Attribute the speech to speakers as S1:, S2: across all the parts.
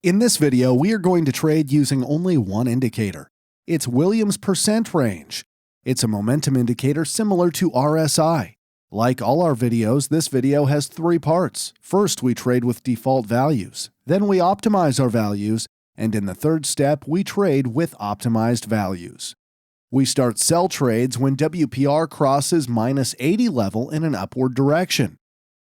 S1: In this video, we are going to trade using only one indicator. It's Williams percent range. It's a momentum indicator similar to RSI. Like all our videos, this video has three parts. First, we trade with default values. Then we optimize our values. And in the third step, we trade with optimized values. We start sell trades when WPR crosses -80 level in an upward direction.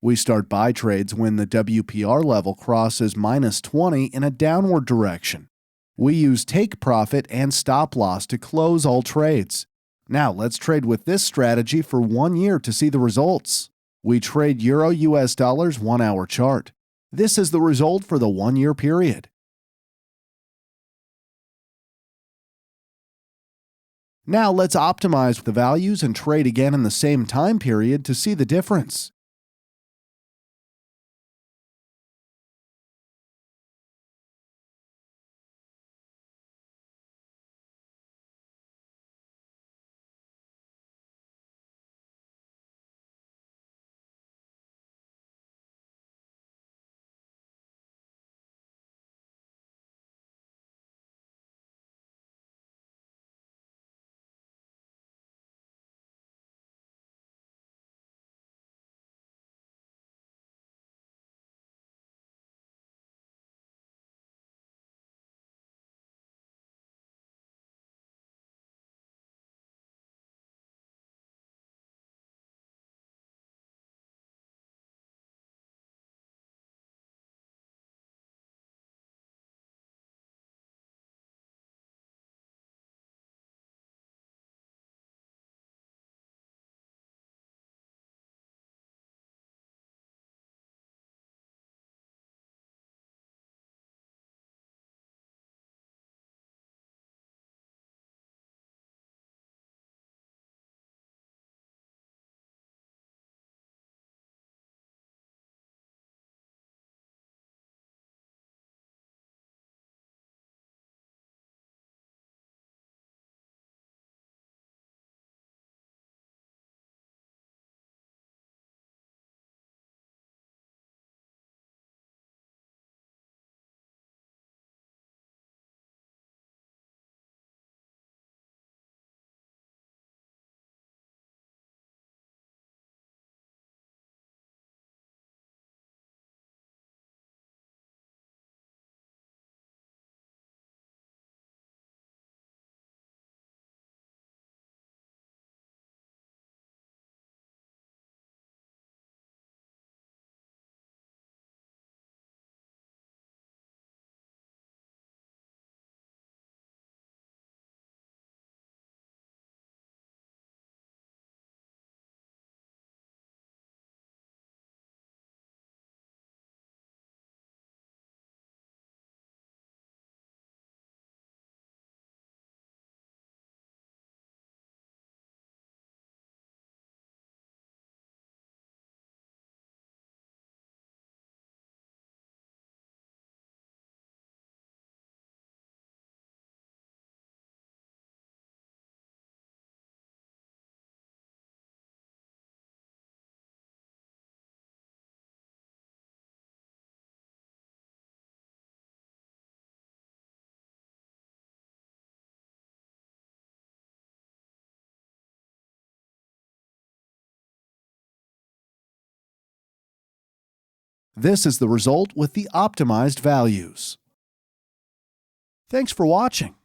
S1: We start buy trades when the WPR level crosses -20 in a downward direction. We use take profit and stop loss to close all trades. Now let's trade with this strategy for 1 year to see the results. We trade Euro-US dollars 1 hour chart. This is the result for the 1 year period. Now let's optimize the values and trade again in the same time period to see the difference. This is the result with the optimized values. Thanks for watching.